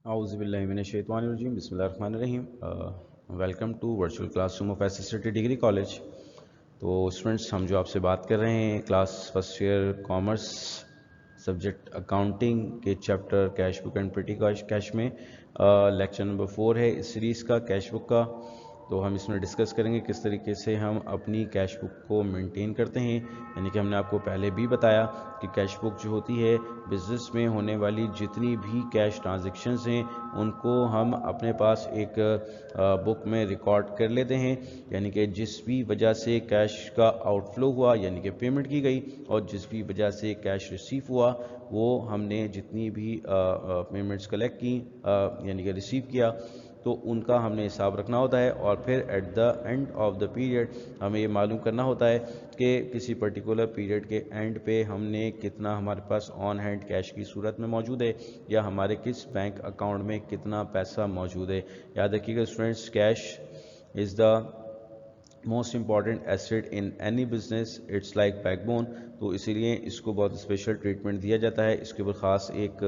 Auzubillahiminash-shaytanir-rajim. Bismillahir-rahmanir-rahim. Welcome to virtual classroom of SST degree college. तो students, हम जो आपसे बात कर रहे हैं class first year commerce subject accounting के chapter cash book and petty cash में लेक्चर नंबर 4 है इस सीरीज़ का, कैश बुक का। तो हम इसमें डिस्कस करेंगे किस तरीके से हम अपनी कैश बुक को मेंटेन करते हैं। यानी कि हमने आपको पहले भी बताया कि कैश बुक जो होती है, बिज़नेस में होने वाली जितनी भी कैश ट्रांजैक्शंस हैं उनको हम अपने पास एक बुक में रिकॉर्ड कर लेते हैं। यानी कि जिस भी वजह से कैश का आउटफ्लो हुआ, यानी कि पेमेंट की गई, और जिस भी वजह से कैश रिसीव हुआ, वो हमने जितनी भी पेमेंट्स कलेक्ट की यानी कि रिसीव किया, तो उनका हमने हिसाब रखना होता है। और फिर at the end of the period हमें ये मालूम करना होता है कि किसी पर्टिकुलर पीरियड के एंड पे हमने कितना हमारे पास ऑन हैंड कैश की सूरत में मौजूद है, या हमारे किस बैंक अकाउंट में कितना पैसा मौजूद है। याद रखिएगा students, cash is the most important asset in any business, it's like backbone. तो इसीलिए इसको बहुत स्पेशल ट्रीटमेंट दिया जाता है, इसके ऊपर ख़ास एक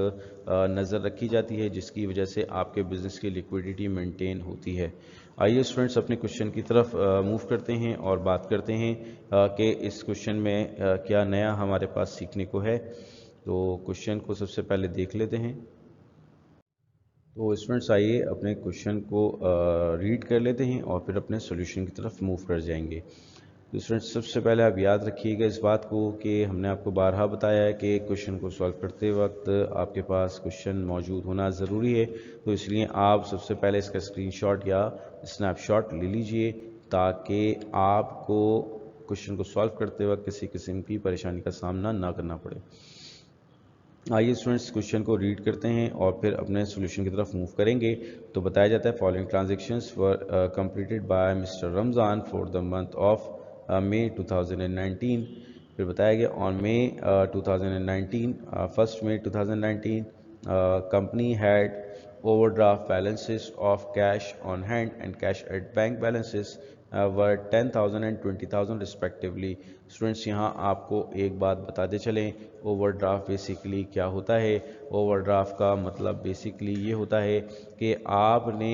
नज़र रखी जाती है, जिसकी वजह से आपके बिज़नेस की लिक्विडिटी मेंटेन होती है। आइए स्टूडेंट्स, अपने क्वेश्चन की तरफ मूव करते हैं और बात करते हैं कि इस क्वेश्चन में क्या नया हमारे पास सीखने को है। तो क्वेश्चन को सबसे पहले देख लेते हैं। तो स्टूडेंट्स, आइए अपने क्वेश्चन को रीड कर लेते हैं और फिर अपने सॉल्यूशन की तरफ मूव कर जाएंगे। तो स्टूडेंट्स, सबसे पहले आप याद रखिएगा इस बात को कि हमने आपको बारहा बताया है कि क्वेश्चन को सॉल्व करते वक्त आपके पास क्वेश्चन मौजूद होना ज़रूरी है। तो इसलिए आप सबसे पहले इसका स्क्रीनशॉट या स्नैपशॉट ले लीजिए, ताकि आपको क्वेश्चन को सॉल्व करते वक्त किसी किस्म की परेशानी का सामना ना करना पड़े। आइए स्टूडेंट्स, क्वेश्चन को रीड करते हैं और फिर अपने सॉल्यूशन की तरफ मूव करेंगे। तो बताया जाता है, following transactions were completed by mister Ramzan for the month of May 2019। फिर बताया गया on May 2019, first May 2019, company had overdraft balances of cash on hand and cash at bank balances were 10,000 and 20,000 respectively. Students, यहाँ आपको एक बात बताते चलें, overdraft basically क्या होता है। ओवरड्राफ्ट का मतलब बेसिकली ये होता है कि आपने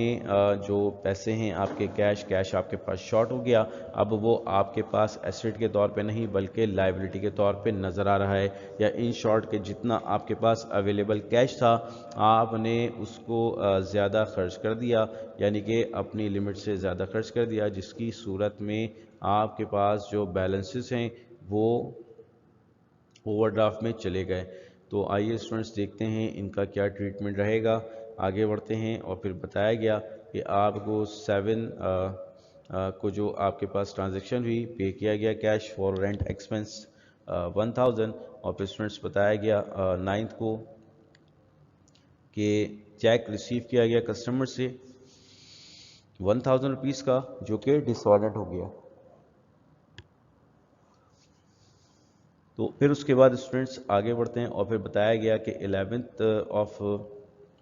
जो पैसे हैं आपके कैश आपके पास शॉर्ट हो गया, अब वो आपके पास एसेट के तौर पे नहीं बल्कि लाइबिलिटी के तौर पे नज़र आ रहा है। या इन शॉर्ट के जितना आपके पास अवेलेबल कैश था, आपने उसको ज़्यादा खर्च कर दिया, यानी कि अपनी लिमिट से ज़्यादा खर्च कर दिया, जिसकी सूरत में आपके पास जो बैलेंसेस हैं वो ओवरड्राफ्ट में चले गए। तो आइए स्टूडेंट्स, देखते हैं इनका क्या ट्रीटमेंट रहेगा। आगे बढ़ते हैं और फिर बताया गया कि आपको 7 को जो आपके पास ट्रांजैक्शन हुई, पे किया गया कैश फॉर रेंट एक्सपेंस 1000। और फिर स्टूडेंट्स बताया गया 9th को कि चेक रिसीव किया गया कस्टमर से 1000 रुपीज़ का, जो कि डिसऑर्डर्ड हो गया। तो फिर उसके बाद स्टूडेंट्स आगे बढ़ते हैं और फिर बताया गया कि 11th ऑफ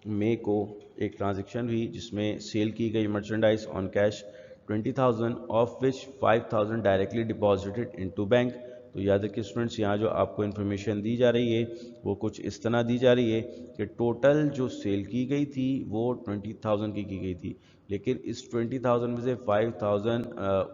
मई को एक ट्रांजैक्शन हुई जिसमें सेल की गई merchandise on cash 20,000, of which 5,000 directly deposited into bank. तो याद रखिए स्टूडेंट्स, यहाँ जो आपको इन्फॉर्मेशन दी जा रही है वो कुछ इस तरह दी जा रही है कि टोटल जो सेल की गई थी वो 20,000 की गई थी, लेकिन इस 20,000 में से 5,000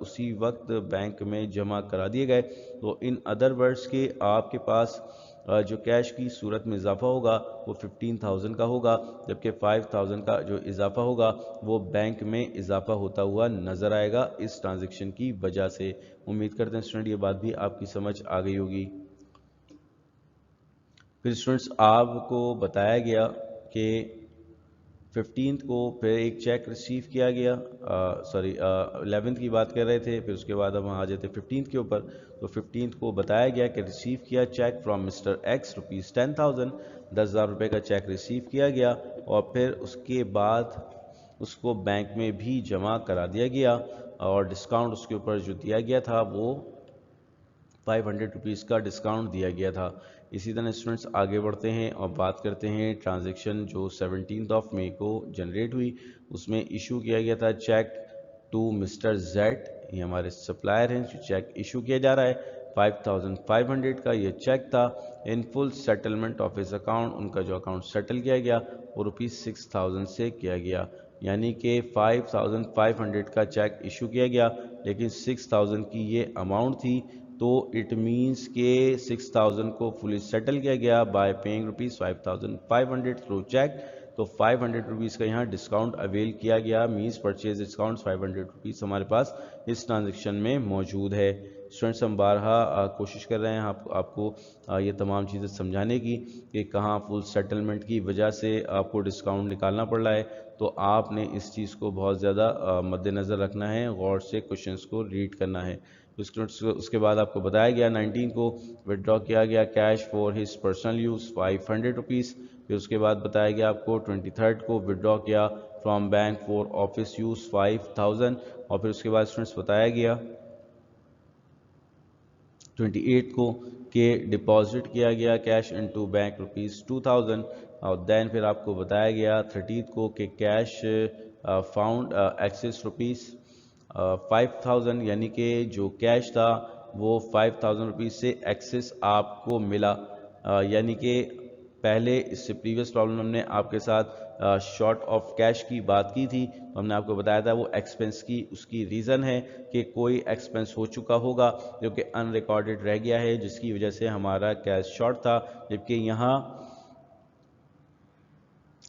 उसी वक्त बैंक में जमा करा दिए गए। तो इन अदर वर्ड्स के आपके पास जो कैश की सूरत में इजाफा होगा वो 15,000 का होगा, जबकि 5,000 का जो इजाफा होगा वो बैंक में इजाफा होता हुआ नज़र आएगा इस ट्रांजैक्शन की वजह से। उम्मीद करते हैं स्टूडेंट ये बात भी आपकी समझ आ गई होगी। फिर स्टूडेंट्स, आपको बताया गया कि 15th को फिर एक चेक रिसीव किया गया, 11th की बात कर रहे थे, फिर उसके बाद हम आ जाते 15th के ऊपर। तो 15th को बताया गया कि रिसीव किया cheque from mister X rupees 10,000, 10,000 रुपये का चेक रिसीव किया गया, और फिर उसके बाद उसको बैंक में भी जमा करा दिया गया, और डिस्काउंट उसके ऊपर जो दिया गया था वो 500 रुपीज़ का डिस्काउंट दिया गया था। इसी तरह स्टूडेंट्स आगे बढ़ते हैं और बात करते हैं ट्रांजैक्शन जो 17th ऑफ मई को जनरेट हुई। उसमें इशू किया गया था चेक टू मिस्टर जेड, ये हमारे सप्लायर हैं, जो चेक इशू किया जा रहा है 5500 का ये चेक था। In full settlement of his account, उनका जो अकाउंट सेटल किया गया वो ₹6000 से किया गया, यानी कि 5500 का चेक इशू किया गया, लेकिन 6000 की ये अमाउंट थी, तो इट मीन्स के 6000 को फुली सेटल किया गया बाय पेइंग ₹5500 थ्रू चेक। तो 500 रुपीज़ का यहाँ डिस्काउंट अवेल किया गया, मीन्स परचेज डिस्काउंट 500 रुपीज़ हमारे पास इस ट्रांजेक्शन में मौजूद है। स्टूडेंट्स, हम बारहा कोशिश कर रहे हैं आपको ये तमाम चीज़ें समझाने की कि कहाँ फुल सेटलमेंट की वजह से आपको डिस्काउंट निकालना पड़ रहा है, तो आपने इस चीज़ को बहुत ज़्यादा मद्देनज़र रखना है, गौर से क्वेश्चंस को रीड करना है। तो स्टूडेंट्स, उसके बाद आपको बताया गया 19 को विड्रॉ किया गया cash for his personal use 500 rupees. फिर उसके बाद बताया गया आपको 23 को विड्रॉ किया from bank for office use 5000। और फिर उसके बाद स्टूडेंट्स बताया गया 28 को के डिपॉजिट किया गया कैश इनटू बैंक ₹2000। और देन फिर आपको बताया गया 30 को कि कैश फाउंड एक्सेस ₹5000, यानी कि जो कैश था वो 5000 रुपीज़ से एक्सेस आपको मिला, यानी कि पहले इससे प्रीवियस प्रॉब्लम हमने आपके साथ शॉर्ट ऑफ कैश की बात की थी, तो हमने आपको बताया था वो एक्सपेंस की उसकी रीज़न है कि कोई एक्सपेंस हो चुका होगा जो कि अनरिकॉर्डेड रह गया है, जिसकी वजह से हमारा कैश शॉर्ट था। जबकि यहाँ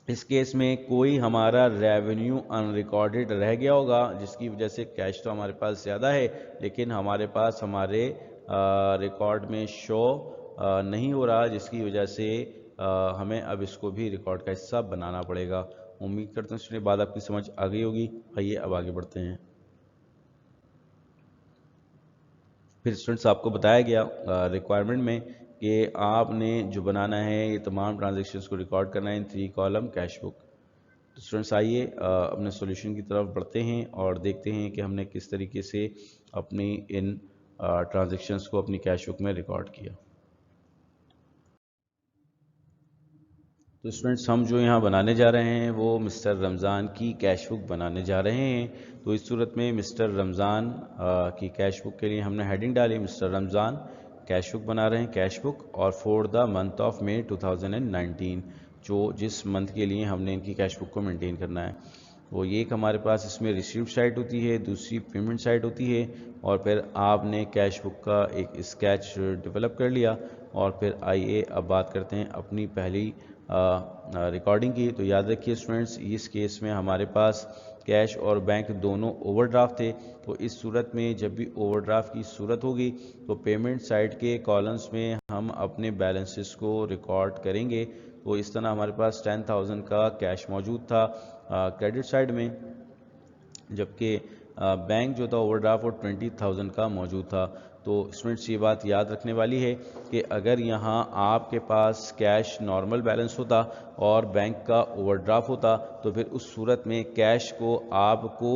इस केस में कोई हमारा रेवेन्यू अनरिकॉर्डेड रह गया होगा, जिसकी वजह से कैश तो हमारे पास ज़्यादा है, लेकिन हमारे पास हमारे रिकॉर्ड में शो नहीं हो रहा, जिसकी वजह से हमें अब इसको भी रिकॉर्ड का हिस्सा बनाना पड़ेगा। उम्मीद करते हैं इसलिए बात आपकी समझ आ गई होगी। आइए अब आगे बढ़ते हैं। फिर स्टूडेंट्स, आपको बताया गया रिक्वायरमेंट में कि आपने जो बनाना है ये तमाम ट्रांजेक्शन्स को रिकॉर्ड करना है इन 3 कॉलम कैश बुक। तो स्टूडेंट्स, आइए अपने सॉल्यूशन की तरफ बढ़ते हैं और देखते हैं कि हमने किस तरीके से अपनी इन ट्रांजेक्शन्स को अपनी कैश बुक में रिकॉर्ड किया। तो स्टूडेंट्स, हम जो यहाँ बनाने जा रहे हैं वो मिस्टर रमज़ान की कैश बुक बनाने जा रहे हैं। तो इस सूरत में मिस्टर रमज़ान की कैश बुक के लिए हमने हेडिंग डाली मिस्टर रमज़ान कैश बुक बना रहे हैं, कैश बुक, और for the month of May 2019, जो जिस मंथ के लिए हमने इनकी कैश बुक को मेंटेन करना है। तो ये एक हमारे पास इसमें रिसीव्ड साइड होती है, दूसरी पेमेंट साइड होती है, और फिर आपने कैश बुक का एक स्केच डेवलप कर लिया। और फिर आइए अब बात करते हैं अपनी पहली रिकॉर्डिंग की। तो याद रखिए स्टूडेंट्स, इस केस में हमारे पास कैश और बैंक दोनों ओवरड्राफ्ट थे। तो इस सूरत में जब भी ओवरड्राफ्ट की सूरत होगी तो पेमेंट साइड के कॉलम्स में हम अपने बैलेंसेस को रिकॉर्ड करेंगे। तो इस तरह हमारे पास 10,000 का कैश मौजूद था क्रेडिट साइड में, जबकि बैंक जो था ओवरड्राफ्ट वो 20,000 का मौजूद था। तो स्टूडेंट्स, ये बात याद रखने वाली है कि अगर यहाँ आपके पास कैश नॉर्मल बैलेंस होता और बैंक का ओवरड्राफ्ट होता तो फिर उस सूरत में कैश को आपको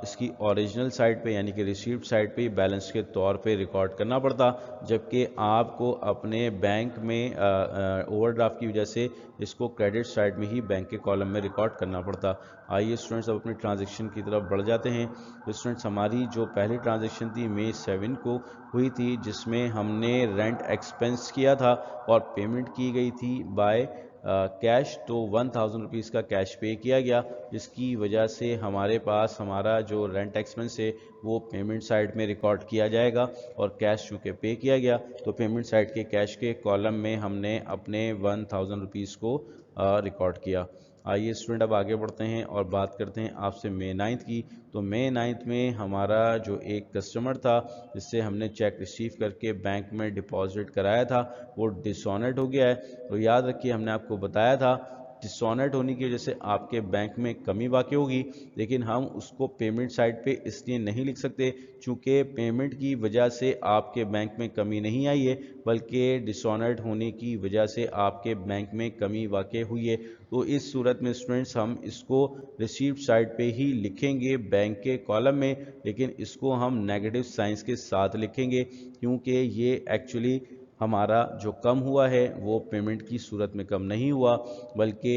इसकी ओरिजिनल साइड पे यानी कि रिसीव्ड साइड पे बैलेंस के तौर पे रिकॉर्ड करना पड़ता, जबकि आपको अपने बैंक में ओवरड्राफ्ट की वजह से इसको क्रेडिट साइड में ही बैंक के कॉलम में रिकॉर्ड करना पड़ता। आइए स्टूडेंट्स, अब अपनी ट्रांजैक्शन की तरफ बढ़ जाते हैं। तो स्टूडेंट्स, हमारी जो पहली ट्रांजैक्शन थी मई 7 को हुई थी, जिसमें हमने रेंट एक्सपेंस किया था और पेमेंट की गई थी बाय कैश। तो 1000 रुपीज़ का कैश पे किया गया, जिसकी वजह से हमारे पास हमारा जो रेंट एक्सपेंस है वो पेमेंट साइड में रिकॉर्ड किया जाएगा, और कैश चूँकि पे किया गया तो पेमेंट साइड के कैश के कॉलम में हमने अपने 1000 रुपीज़ को रिकॉर्ड किया। आइए स्टूडेंट, अब आगे बढ़ते हैं और बात करते हैं आपसे मई 9 की। तो मई 9 में हमारा जो एक कस्टमर था जिससे हमने चेक रिसीव करके बैंक में डिपॉजिट कराया था वो डिसऑनर्ड हो गया है। तो याद रखिए, हमने आपको बताया था डिसऑनर्ड होने की वजह से आपके बैंक में कमी वाक़ई होगी, लेकिन हम उसको पेमेंट साइड पे इसलिए नहीं लिख सकते चूँकि पेमेंट की वजह से आपके बैंक में कमी नहीं आई है, बल्कि डिसऑनर्ड होने की वजह से आपके बैंक में कमी वाक़ई हुई है। तो इस सूरत में स्टूडेंट्स, हम इसको रिसीव्ड साइड पे ही लिखेंगे बैंक के कॉलम में, लेकिन इसको हम नेगेटिव साइंस के साथ लिखेंगे, क्योंकि ये एक्चुअली हमारा जो कम हुआ है वो पेमेंट की सूरत में कम नहीं हुआ, बल्कि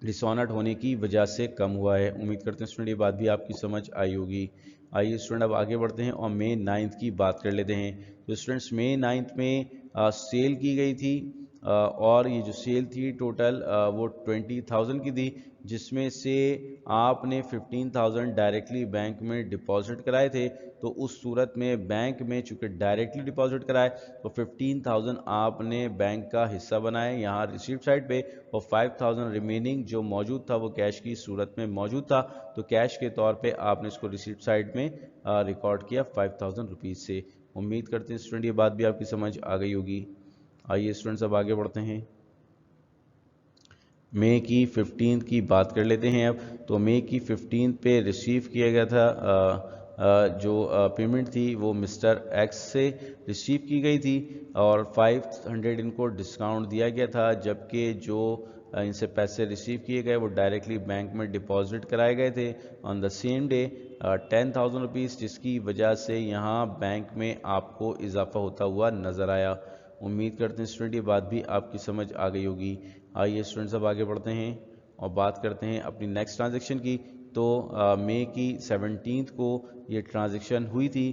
डिसऑनर्ड होने की वजह से कम हुआ है। उम्मीद करते हैं स्टूडेंट ये बात भी आपकी समझ आई होगी। आइए स्टूडेंट अब आगे बढ़ते हैं और May 9 की बात कर लेते हैं। तो स्टूडेंट्स May 9 में सेल की गई थी और ये जो सेल थी टोटल वो 20,000 की थी, जिसमें से आपने 15,000 डायरेक्टली बैंक में डिपॉजिट कराए थे। तो उस सूरत में बैंक में चूँकि डायरेक्टली डिपॉजिट कराए तो 15,000 आपने बैंक का हिस्सा बनाए यहाँ रिसीप्ट साइड पे, और 5,000 रिमेनिंग जो मौजूद था वो कैश की सूरत में मौजूद था, तो कैश के तौर पे आपने इसको रिसीप्ट साइड में रिकॉर्ड किया 5,000 रुपीज़ से। उम्मीद करते हैं स्टूडेंट ये बात भी आपकी समझ आ गई होगी। आइए स्टूडेंट्स अब आगे बढ़ते हैं, मई की 15 की बात कर लेते हैं अब। तो मई की 15 पे रिसीव किया गया था जो पेमेंट थी वो मिस्टर एक्स से रिसीव की गई थी और 500 इनको डिस्काउंट दिया गया था, जबकि जो इनसे पैसे रिसीव किए गए वो डायरेक्टली बैंक में डिपॉजिट कराए गए थे on the same day 10,000 rupees, जिसकी वजह से यहाँ बैंक में आपको इजाफा होता हुआ नज़र आया। उम्मीद करते हैं स्टूडेंट ये बात भी आपकी समझ आ गई होगी। आइए स्टूडेंट्स अब आगे बढ़ते हैं और बात करते हैं अपनी नेक्स्ट ट्रांजैक्शन की। तो मई की 17 को ये ट्रांजैक्शन हुई थी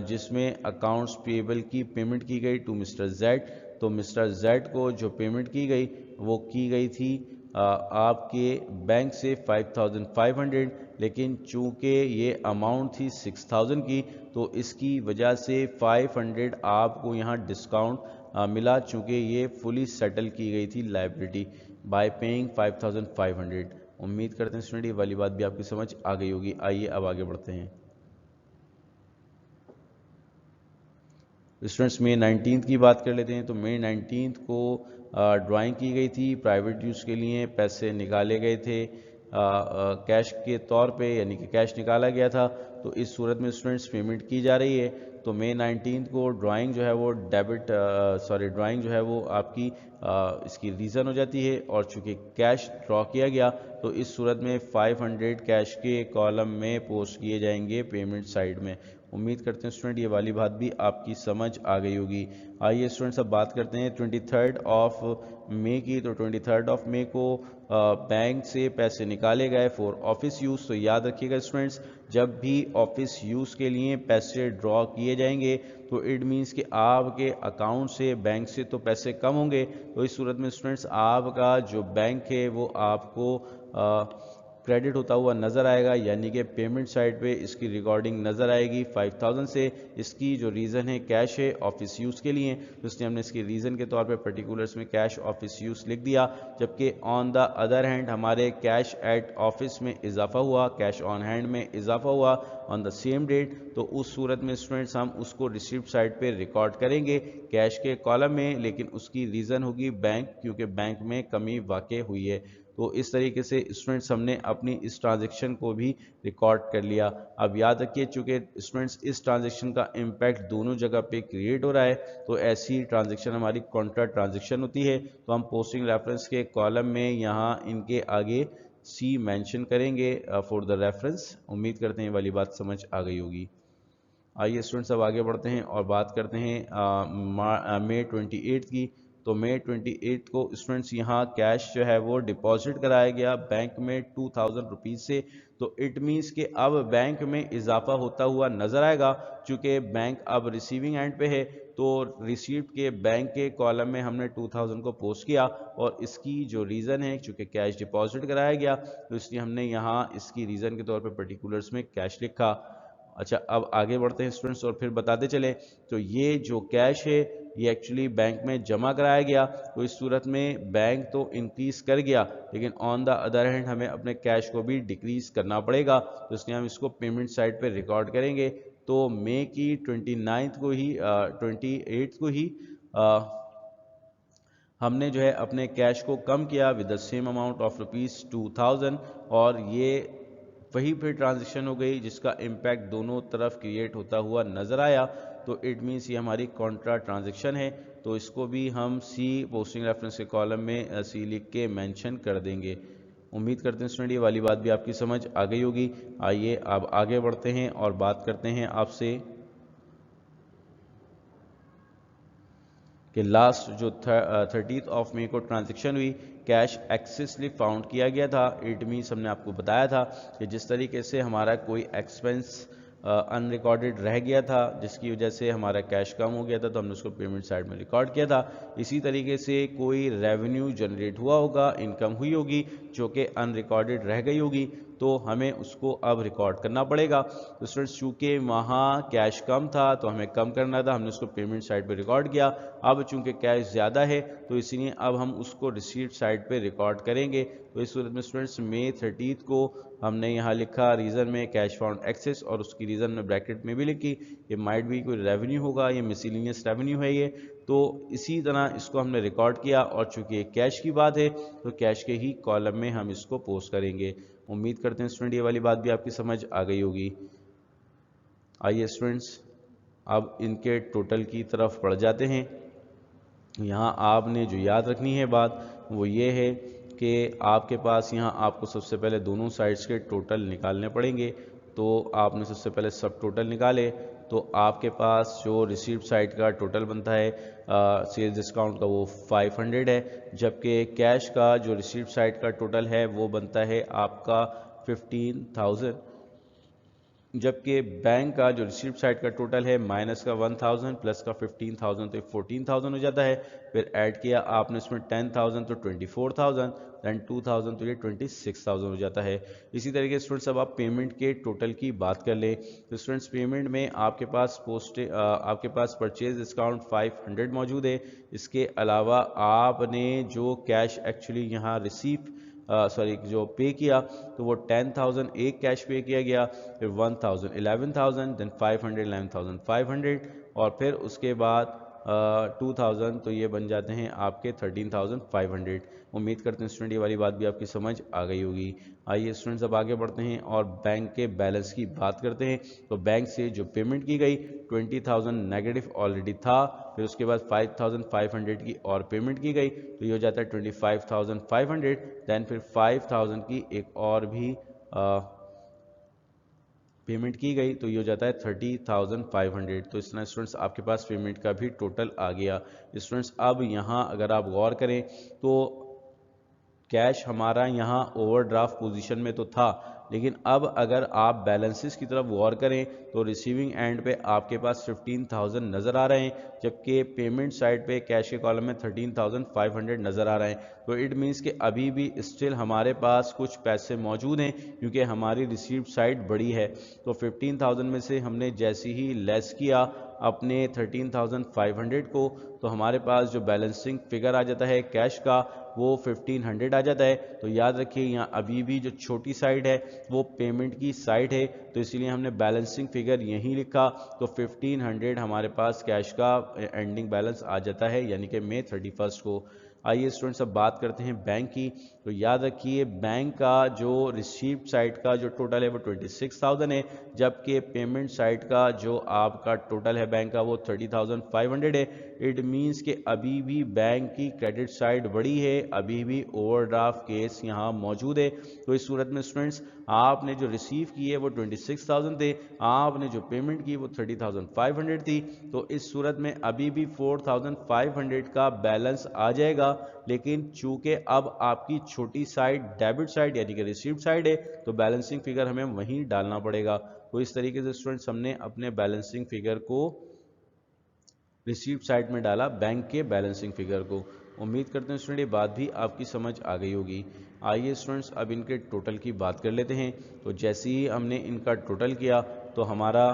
जिसमें अकाउंट्स पेबल की पेमेंट की गई टू मिस्टर जेड। तो मिस्टर जेड को जो पेमेंट की गई वो की गई थी आपके बैंक से 5,500, लेकिन चूँकि ये अमाउंट थी 6,000 की तो इसकी वजह से 500 आपको यहाँ डिस्काउंट मिला, चूँकि ये फुली सेटल की गई थी लाइबिलिटी बाय पेइंग 5,500। उम्मीद करते हैं स्टूडेंट ये वाली बात भी आपकी समझ आ गई होगी। आइए अब आगे बढ़ते हैं। स्टूडेंट्स May 19 की बात कर लेते हैं। तो May 19 को ड्राइंग की गई थी, प्राइवेट यूज़ के लिए पैसे निकाले गए थे कैश के तौर पे, यानी कि कैश निकाला गया था। तो इस सूरत में स्टूडेंट्स पेमेंट की जा रही है। तो May 19 को ड्राइंग जो है वो ड्राइंग जो है वो आपकी इसकी रीज़न हो जाती है, और चूँकि कैश ड्रॉ किया गया तो इस सूरत में 500 कैश के कॉलम में पोस्ट किए जाएंगे पेमेंट साइड में। उम्मीद करते हैं स्टूडेंट ये वाली बात भी आपकी समझ आ गई होगी। आइए स्टूडेंट्स अब बात करते हैं 23 ऑफ मई की। तो 23 मई को बैंक से पैसे निकाले गए फॉर ऑफिस यूज़। तो याद रखिएगा स्टूडेंट्स, जब भी ऑफिस यूज़ के लिए पैसे ड्रॉ किए जाएंगे तो इट मीन्स कि आपके अकाउंट से बैंक से तो पैसे कम होंगे, तो इस सूरत में स्टूडेंट्स आपका जो बैंक है वो आपको क्रेडिट होता हुआ नज़र आएगा, यानी कि पेमेंट साइड पे इसकी रिकॉर्डिंग नज़र आएगी 5,000 से। इसकी जो रीज़न है कैश है ऑफिस यूज़ के लिए, तो इसलिए हमने इसकी रीज़न के तौर पे पर्टिकुलर्स में कैश ऑफिस यूज़ लिख दिया। जबकि ऑन द अदर हैंड हमारे कैश एट ऑफिस में इजाफा हुआ, कैश ऑन हैंड में इजाफा हुआ ऑन द सेम डेट, तो उस सूरत में स्टूडेंट्स हम उसको रिसिप्ट साइड पे रिकॉर्ड करेंगे कैश के कॉलम में, लेकिन उसकी रीज़न होगी बैंक, क्योंकि बैंक में कमी वाक़ई हुई है। तो इस तरीके से स्टूडेंट्स हमने अपनी इस ट्रांजैक्शन को भी रिकॉर्ड कर लिया। अब याद रखिए चूँकि स्टूडेंट्स इस ट्रांजैक्शन का इम्पैक्ट दोनों जगह पे क्रिएट हो रहा है, तो ऐसी ट्रांजैक्शन हमारी कॉन्ट्रा ट्रांजैक्शन होती है। तो हम पोस्टिंग रेफरेंस के कॉलम में यहाँ इनके आगे सी मेंशन करेंगे फॉर द रेफरेंस। उम्मीद करते हैं वाली बात समझ आ गई होगी। आइए स्टूडेंट्स अब आगे बढ़ते हैं और बात करते हैं मई 28 की। तो May 28 को स्टूडेंट्स यहाँ कैश जो है वो डिपॉजिट कराया गया बैंक में 2,000 रुपीज़ से। तो इट मीन्स कि अब बैंक में इजाफा होता हुआ नज़र आएगा, चूँकि बैंक अब रिसीविंग एंड पे है, तो रिसीप्ट के बैंक के कॉलम में हमने 2,000 को पोस्ट किया, और इसकी जो रीज़न है चूँकि कैश डिपॉजिट कराया गया तो इसलिए हमने यहाँ इसकी रीज़न के तौर पर पर्टिकुलर्स में कैश लिखा। अच्छा अब आगे बढ़ते हैं स्टूडेंट्स और फिर बताते चले। तो ये जो कैश है ये एक्चुअली बैंक में जमा कराया गया, तो इस सूरत में बैंक तो इंक्रीज कर गया, लेकिन ऑन द अदर हैंड हमें अपने कैश को भी डिक्रीज करना पड़ेगा, तो इसलिए हम इसको पेमेंट साइड पे रिकॉर्ड करेंगे। तो मई की 29 को ही 28 को ही हमने जो है अपने कैश को कम किया with the same amount of ₹2,000, और ये वही फिर ट्रांजेक्शन हो गई जिसका इम्पैक्ट दोनों तरफ क्रिएट होता हुआ नज़र आया। तो इट मीन्स ये हमारी कॉन्ट्रा ट्रांजेक्शन है, तो इसको भी हम सी पोस्टिंग रेफरेंस के कॉलम में सी लिख के मेंशन कर देंगे। उम्मीद करते हैं स्टूडेंट ये वाली बात भी आपकी समझ आ गई होगी। आइए अब आगे बढ़ते हैं और बात करते हैं आपसे कि लास्ट जो 30 मई को ट्रांजैक्शन हुई कैश एक्सेस स्लिप फाउंड किया गया था। इट मीन्स हमने आपको बताया था कि जिस तरीके से हमारा कोई एक्सपेंस अनरिकॉर्डेड रह गया था, जिसकी वजह से हमारा कैश कम हो गया था, तो हमने उसको पेमेंट साइड में रिकॉर्ड किया था। इसी तरीके से कोई रेवेन्यू जनरेट हुआ होगा, इनकम हुई होगी जो कि अनरिकॉर्डेड रह गई होगी, तो हमें उसको अब रिकॉर्ड करना पड़ेगा। तो स्टूडेंट्स चूँकि वहाँ कैश कम था तो हमें कम करना था, हमने उसको पेमेंट साइड पे रिकॉर्ड किया। अब चूँकि कैश ज़्यादा है तो इसलिए अब हम उसको रिसीट साइड पे रिकॉर्ड करेंगे। तो इस सूरत में स्टूडेंट्स मई 30 को हमने यहाँ लिखा रीज़न में कैश फाउंड एक्सेस, और उसकी रीज़न में ब्रैकेट में भी लिखी ये माइट भी कोई रेवेन्यू होगा, ये मिसलिनियस रेवेन्यू है ये। तो इसी तरह इसको हमने रिकॉर्ड किया, और चूँकि ये कैश की बात है तो कैश के ही कॉलम में हम इसको पोस्ट करेंगे। उम्मीद करते हैं स्टूडेंट ये वाली बात भी आपकी समझ आ गई होगी। आइए स्टूडेंट्स अब इनके टोटल की तरफ बढ़ जाते हैं। यहाँ आपने जो याद रखनी है बात वो ये है कि आपके पास यहाँ आपको सबसे पहले दोनों साइड्स के टोटल निकालने पड़ेंगे। तो आपने सबसे पहले सब टोटल निकाले तो आपके पास जो रिसीप्ट साइड का टोटल बनता है सेल्स डिस्काउंट का वो 500 है, जबकि कैश का जो रिसीप्ट साइड का टोटल है वो बनता है आपका 15,000, जबकि बैंक का जो रिसीप्ट साइड का टोटल है माइनस का 1000 प्लस का 15,000 तो 14,000 हो जाता है। फिर ऐड किया आपने इसमें 10,000 तो 24,000, दैन 2,000 तो ये 26,000 हो जाता है। इसी तरीके से स्टूडेंट्स अब आप पेमेंट के टोटल की बात कर लें तो स्टूडेंट्स पेमेंट में आपके पास परचेज डिस्काउंट 500 मौजूद है। इसके अलावा आपने जो कैश एक्चुअली यहाँ जो पे किया तो वो 10,000 एक कैश पे किया गया, फिर 1,000 11,000, देन 500 11,500, और फिर उसके बाद 2,000 तो ये बन जाते हैं आपके 13,500। उम्मीद करते हैं स्टूडेंट ये वाली बात भी आपकी समझ आ गई होगी। आइए स्टूडेंट्स अब आगे बढ़ते हैं और बैंक के बैलेंस की बात करते हैं। तो बैंक से जो पेमेंट की गई 20,000 नेगेटिव ऑलरेडी था, फिर उसके बाद 5,500 की और पेमेंट की गई तो ये हो जाता है 25,500, दैन फिर 5,000 की एक और भी पेमेंट की गई तो ये हो जाता है 30,500। तो इस तरह स्टूडेंट्स आपके पास पेमेंट का भी टोटल आ गया। स्टूडेंट्स अब यहाँ अगर आप गौर करें तो कैश हमारा यहाँ ओवरड्राफ्ट पोजीशन में तो था, लेकिन अब अगर आप बैलेंसेस की तरफ गौर करें तो रिसीविंग एंड पे आपके पास 15,000 नज़र आ रहे हैं, जबकि पेमेंट साइड पे कैश के कॉलम में 13,500 नज़र आ रहे हैं। तो इट मीन्स कि अभी भी स्टिल हमारे पास कुछ पैसे मौजूद हैं क्योंकि हमारी रिसीव्ड साइड बड़ी है। तो 15,000 में से हमने जैसे ही लेस किया अपने 13,500 को तो हमारे पास जो बैलेंसिंग फिगर आ जाता है कैश का वो 1500 आ जाता है। तो याद रखिए यहाँ अभी भी जो छोटी साइड है वो पेमेंट की साइड है, तो इसलिए हमने बैलेंसिंग फिगर यहीं लिखा। तो 1500 हमारे पास कैश का एंडिंग बैलेंस आ जाता है यानी कि मई 31 को। आइए स्टूडेंट्स अब बात करते हैं बैंक की। तो याद रखिए बैंक का जो रिसीव्ड साइड का जो टोटल है वो 26,000 है, जबकि पेमेंट साइड का जो आपका टोटल है बैंक का वो 30,500 है। इट मीन्स कि अभी भी बैंक की क्रेडिट साइड बड़ी है, अभी भी ओवरड्राफ्ट केस यहाँ मौजूद है। तो इस सूरत में स्टूडेंट्स आपने जो रिसीव की है वो 26,000 थे, आपने जो पेमेंट की वो 30,500 थी। तो इस सूरत में अभी भी 4,500 का बैलेंस आ जाएगा, लेकिन चूंकि अब आपकी छोटी साइड डेबिट साइड यानी कि रिसीव्ड साइड है तो बैलेंसिंग फिगर हमें वहीं डालना पड़ेगा। तो इस तरीके से स्टूडेंट्स हमने अपने बैलेंसिंग फिगर को रिसीव्ड साइड में डाला, बैंक के बैलेंसिंग फिगर को। उम्मीद करते हैं स्टूडेंट ये बात भी आपकी समझ आ गई होगी। आइए स्टूडेंट्स अब इनके टोटल की बात कर लेते हैं। तो जैसे ही हमने इनका टोटल किया तो हमारा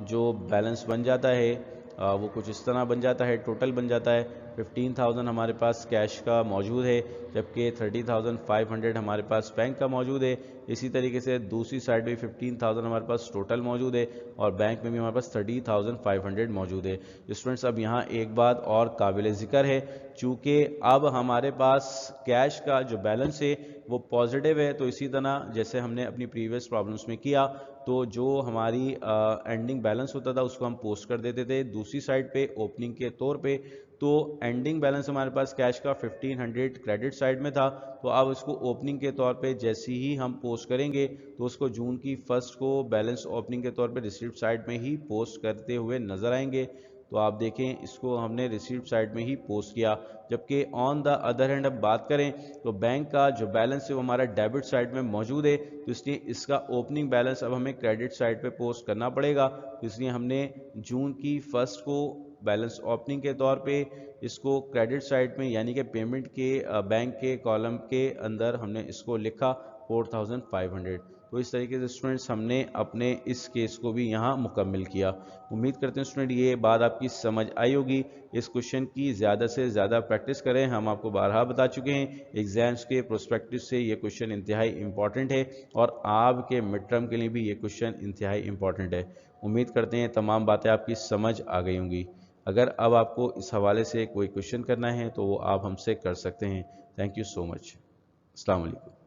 जो बैलेंस बन जाता है वो कुछ इस तरह बन जाता है। टोटल बन जाता है 15,000 हमारे पास कैश का मौजूद है, जबकि 30,500 हमारे पास बैंक का मौजूद है। इसी तरीके से दूसरी साइड भी 15,000 हमारे पास टोटल मौजूद है और बैंक में भी हमारे पास 30,500 मौजूद है। स्टूडेंट्स अब यहाँ एक बात और काबिल ज़िक्र है, चूँकि अब हमारे पास कैश का जो बैलेंस है वो पॉजिटिव है, तो इसी तरह जैसे हमने अपनी प्रीवियस प्रॉब्लम्स में किया तो जो हमारी एंडिंग बैलेंस होता था उसको हम पोस्ट कर देते थे दूसरी साइड पे ओपनिंग के तौर पे। तो एंडिंग बैलेंस हमारे पास कैश का 1500 क्रेडिट साइड में था, तो अब उसको ओपनिंग के तौर पे जैसे ही हम पोस्ट करेंगे तो उसको जून की 1 को बैलेंस ओपनिंग के तौर पे रिसीव्ड साइड में ही पोस्ट करते हुए नजर आएंगे। तो आप देखें इसको हमने रिसीव्ड साइड में ही पोस्ट किया, जबकि ऑन द अदर हैंड अब बात करें तो बैंक का जो बैलेंस है वो हमारा डेबिट साइड में मौजूद है, तो इसलिए इसका ओपनिंग बैलेंस अब हमें क्रेडिट साइड पे पोस्ट करना पड़ेगा। तो इसलिए हमने जून की 1 को बैलेंस ओपनिंग के तौर पे इसको क्रेडिट साइड में यानी कि पेमेंट के बैंक के कॉलम के अंदर हमने इसको लिखा 4500। तो इस तरीके से स्टूडेंट्स हमने अपने इस केस को भी यहाँ मुकम्मल किया। उम्मीद करते हैं स्टूडेंट ये बात आपकी समझ आई होगी। इस क्वेश्चन की ज़्यादा से ज़्यादा प्रैक्टिस करें। हम आपको बारहा बता चुके हैं एग्जाम्स के प्रोस्पेक्टिव से ये क्वेश्चन इंतहाई इंपॉर्टेंट है और आपके मिड टर्म के लिए भी ये क्वेश्चन इंतहाई इंपॉर्टेंट है। उम्मीद करते हैं तमाम बातें आपकी समझ आ गई होंगी। अगर अब आपको इस हवाले से कोई क्वेश्चन करना है तो वो आप हमसे कर सकते हैं। Thank you so much. अस्सलाम वालेकुम।